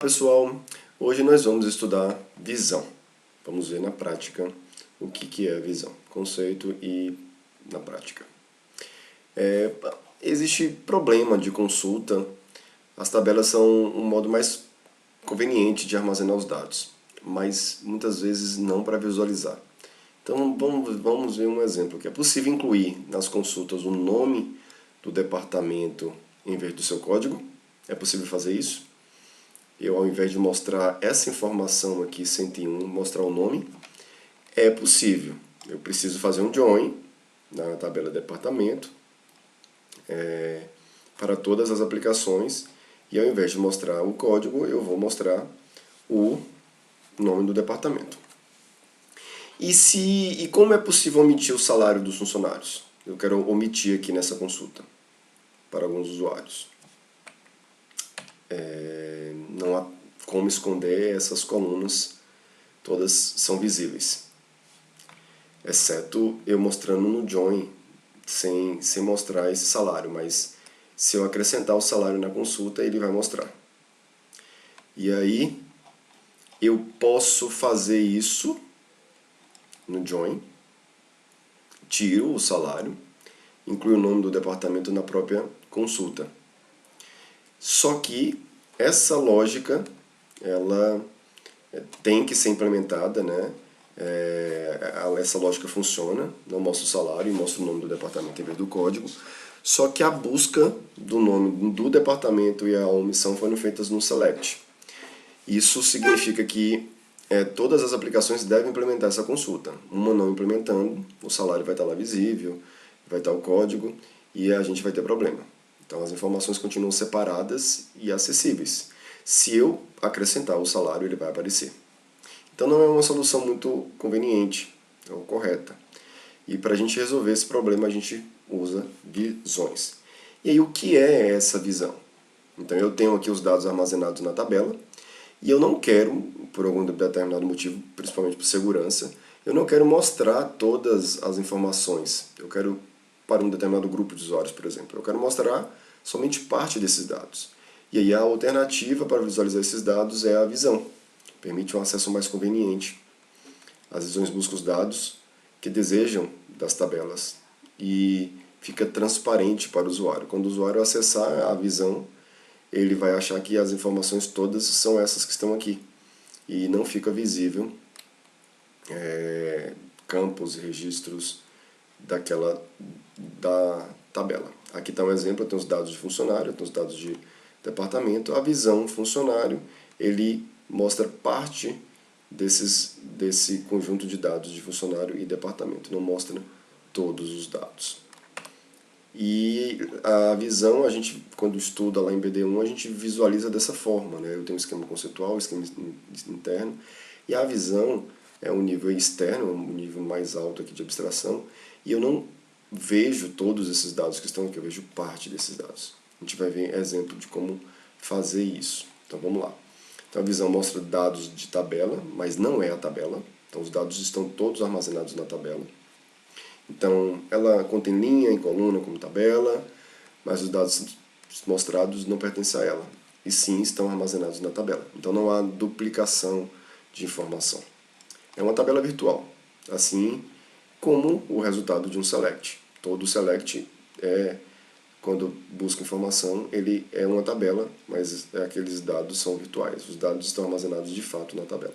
Pessoal, hoje nós vamos estudar visão. Vamos ver na prática o que é visão, conceito e na prática. Existe problema de consulta, as tabelas são um modo mais conveniente de armazenar os dados, mas muitas vezes não para visualizar. Então vamos ver um exemplo, que é possível incluir nas consultas o nome do departamento em vez do seu código. É possível fazer isso? Eu, ao invés de mostrar essa informação aqui, 101, mostrar o nome, é possível. Eu preciso fazer um join na tabela departamento para todas as aplicações, e ao invés de mostrar o código, eu vou mostrar o nome do departamento. E como é possível omitir o salário dos funcionários? Eu quero omitir aqui nessa consulta para alguns usuários. Não há como esconder, essas colunas todas são visíveis, exceto eu mostrando no join sem mostrar esse salário, mas se eu acrescentar o salário na consulta, ele vai mostrar. E aí eu posso fazer isso no join, tiro o salário, incluo o nome do departamento na própria consulta. Só que essa lógica, ela tem que ser implementada, né? Essa lógica funciona, não mostra o salário e mostra o nome do departamento em vez do código. Só que a busca do nome do departamento e a omissão foram feitas no select. Isso significa que todas as aplicações devem implementar essa consulta. Uma não implementando, o salário vai estar lá visível, vai estar o código e a gente vai ter problema. Então as informações continuam separadas e acessíveis. Se eu acrescentar o salário, ele vai aparecer. Então não é uma solução muito conveniente ou correta. E para a gente resolver esse problema, a gente usa visões. E aí o que é essa visão? Então eu tenho aqui os dados armazenados na tabela, e eu não quero, por algum determinado motivo, principalmente por segurança, eu não quero mostrar todas as informações. Eu quero, para um determinado grupo de usuários, por exemplo, eu quero mostrar somente parte desses dados. E aí a alternativa para visualizar esses dados é a visão. Permite um acesso mais conveniente. As visões buscam os dados que desejam das tabelas e fica transparente para o usuário. Quando o usuário acessar a visão, ele vai achar que as informações todas são essas que estão aqui. E não fica visível campos e registros da tabela. Aqui está um exemplo, eu tenho os dados de funcionário, eu tenho os dados de departamento. A visão funcionário, ele mostra parte desse conjunto de dados de funcionário e departamento, não mostra todos os dados. E a visão, a gente, quando estuda lá em BD1, a gente visualiza dessa forma, né? Eu tenho um esquema conceitual, um esquema interno, e a visão é um nível externo, um nível mais alto aqui de abstração, e eu não vejo todos esses dados que estão aqui, eu vejo parte desses dados. A gente vai ver exemplo de como fazer isso. Então vamos lá. Então a visão mostra dados de tabela, mas não é a tabela. Então os dados estão todos armazenados na tabela. Então ela contém linha e coluna como tabela, mas os dados mostrados não pertencem a ela, e sim estão armazenados na tabela. Então não há duplicação de informação. É uma tabela virtual, assim como o resultado de um select. Todo select quando busca informação, ele é uma tabela, mas aqueles dados são virtuais. Os dados estão armazenados de fato na tabela.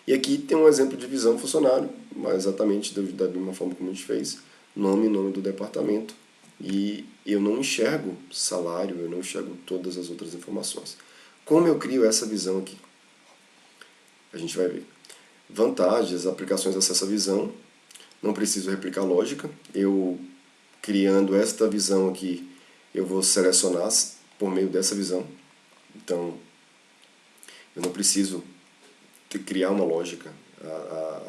E aqui tem um exemplo de visão funcionário, mas exatamente da mesma forma como a gente fez, nome do departamento, e eu não enxergo salário, eu não enxergo todas as outras informações. Como eu crio essa visão aqui? A gente vai ver. Vantagens, aplicações acessam a visão, não preciso replicar lógica, eu criando esta visão aqui, eu vou selecionar por meio dessa visão, então eu não preciso criar uma lógica,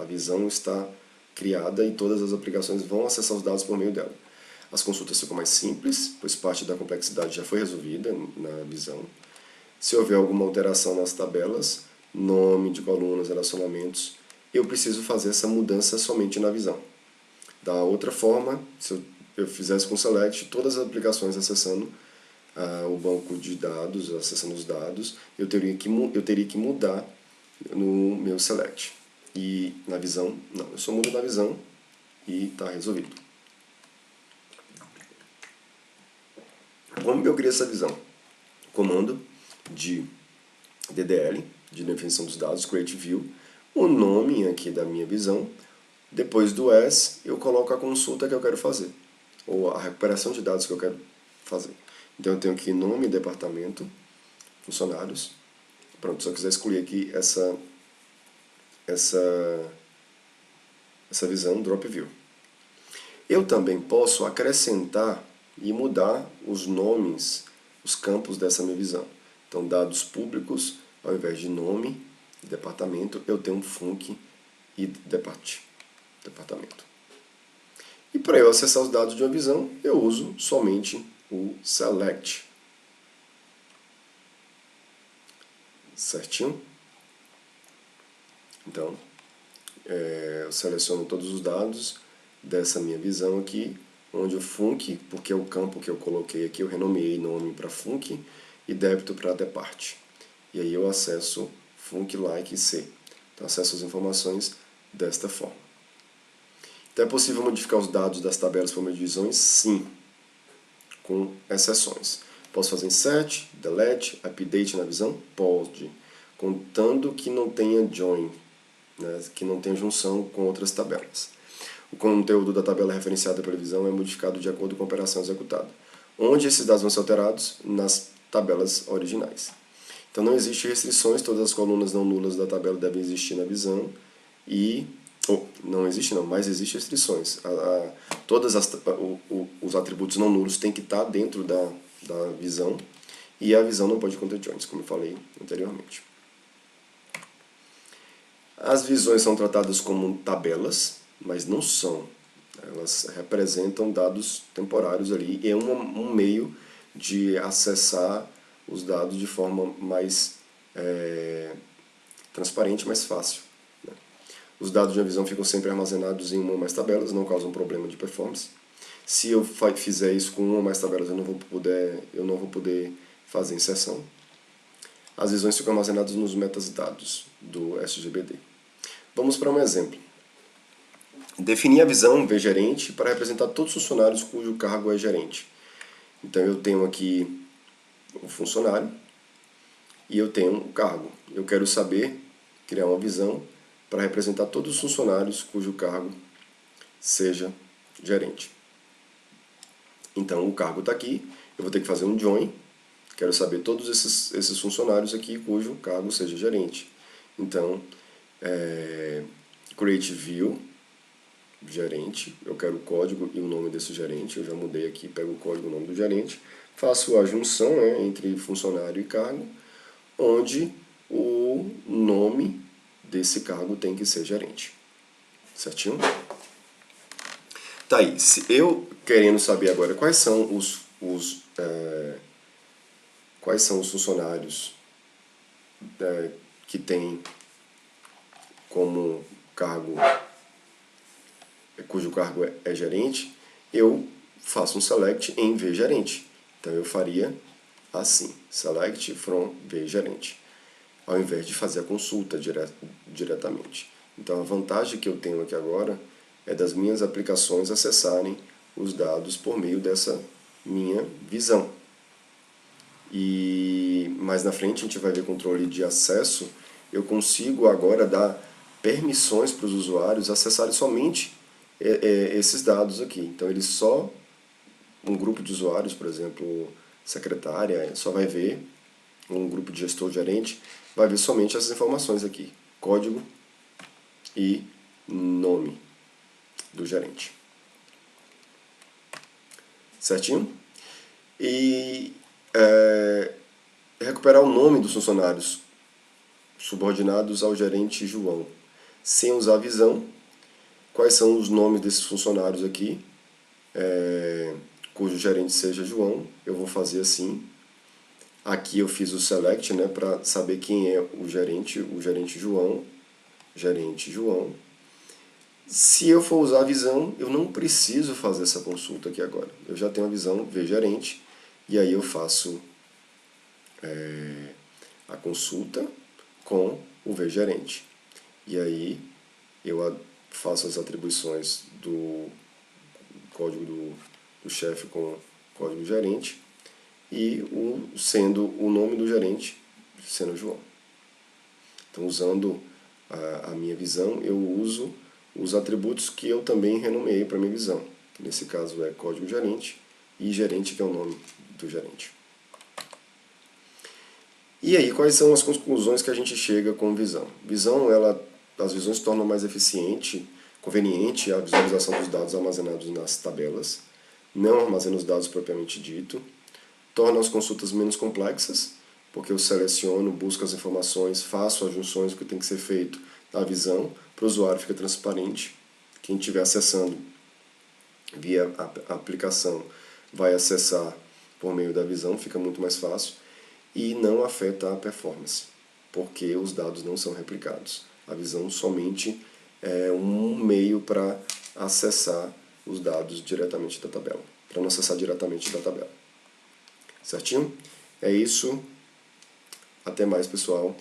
a visão está criada e todas as aplicações vão acessar os dados por meio dela. As consultas ficam mais simples, pois parte da complexidade já foi resolvida na visão. Se houver alguma alteração nas tabelas, nome de colunas, relacionamentos, eu preciso fazer essa mudança somente na visão. Da outra forma, se eu fizesse com select, todas as aplicações acessando o banco de dados, acessando os dados, eu teria que mudar no meu select. E na visão, não, eu só mudo na visão e está resolvido. Como eu criei essa visão? Comando de DDL, de definição dos dados, create view, o nome aqui da minha visão, depois do S eu coloco a consulta que eu quero fazer, ou a recuperação de dados que eu quero fazer. Então eu tenho aqui nome, departamento, funcionários. Pronto, se eu quiser excluir aqui essa visão, drop view. Eu também posso acrescentar e mudar os nomes, os campos dessa minha visão. Então, dados públicos, ao invés de nome e departamento, eu tenho um func e departamento. E para eu acessar os dados de uma visão, eu uso somente o select. Certinho? Então, eu seleciono todos os dados dessa minha visão aqui, onde o func, porque é o campo que eu coloquei aqui, eu renomeei nome para func e débito para depart. E aí eu acesso func like C. Então, acesso as informações desta forma. Então, é possível modificar os dados das tabelas por meio de divisões? Sim, com exceções. Posso fazer insert, delete, update na visão? Pode, contando que não tenha join, né, que não tenha junção com outras tabelas. O conteúdo da tabela referenciada pela visão é modificado de acordo com a operação executada. Onde esses dados vão ser alterados? Nas tabelas originais. Então não existe restrições, todas as colunas não nulas da tabela devem existir na visão e... não existe não, mas existem restrições. Todos os atributos não nulos têm que estar dentro da visão e a visão não pode conter joins, como eu falei anteriormente. As visões são tratadas como tabelas, mas não são. Elas representam dados temporários ali e é um meio de acessar os dados de forma mais transparente, mais fácil. Os dados de uma visão ficam sempre armazenados em uma ou mais tabelas, não causam problema de performance. Se eu fizer isso com uma ou mais tabelas, eu não vou poder fazer inserção. As visões ficam armazenadas nos metadados do SGBD. Vamos para um exemplo. Definir a visão VGerente para representar todos os funcionários cujo cargo é gerente. Então eu tenho aqui o funcionário e eu tenho o cargo. Eu quero criar uma visão para representar todos os funcionários cujo cargo seja gerente. Então o cargo está aqui, eu vou ter que fazer um join, quero saber todos esses funcionários aqui cujo cargo seja gerente. Então, create view, gerente, eu quero o código e o nome desse gerente, eu já mudei aqui, pego o código e o nome do gerente, faço a junção, né, entre funcionário e cargo, onde o nome desse cargo tem que ser gerente. Certinho? Tá aí. Se eu querendo saber agora quais são os funcionários que tem como cargo, cujo cargo é gerente, eu faço um select em VGerente. Então eu faria assim, select from VGerente, ao invés de fazer a consulta diretamente. Então a vantagem que eu tenho aqui agora é das minhas aplicações acessarem os dados por meio dessa minha visão. E mais na frente a gente vai ver controle de acesso. Eu consigo agora dar permissões para os usuários acessarem somente esses dados aqui. Então um grupo de usuários, por exemplo, secretária, só vai ver, um grupo de gestor gerente, vai ver somente essas informações aqui, código e nome do gerente. Certinho? E recuperar o nome dos funcionários subordinados ao gerente João, sem usar a visão. Quais são os nomes desses funcionários aqui, cujo gerente seja João? Eu vou fazer assim. Aqui eu fiz o select, né, para saber quem é o gerente João. Se eu for usar a visão, eu não preciso fazer essa consulta aqui agora. Eu já tenho a visão VGerente e aí eu faço a consulta com o VGerente. E aí eu faço as atribuições do código do chefe com o código do gerente e sendo o nome do gerente sendo João. Então, usando a minha visão, eu uso os atributos que eu também renomeei para a minha visão. Nesse caso é código gerente e gerente, que é o nome do gerente. E aí, quais são as conclusões que a gente chega com visão? Visão, as visões tornam mais eficiente, conveniente a visualização dos dados armazenados nas tabelas, não armazena os dados propriamente dito, torna as consultas menos complexas, porque eu seleciono, busco as informações, faço as junções, o que tem que ser feito na visão, para o usuário fica transparente. Quem estiver acessando via a aplicação vai acessar por meio da visão, fica muito mais fácil, e não afeta a performance, porque os dados não são replicados. A visão somente é um meio para acessar os dados diretamente da tabela, para não acessar diretamente da tabela. Certinho? É isso. Até mais, pessoal.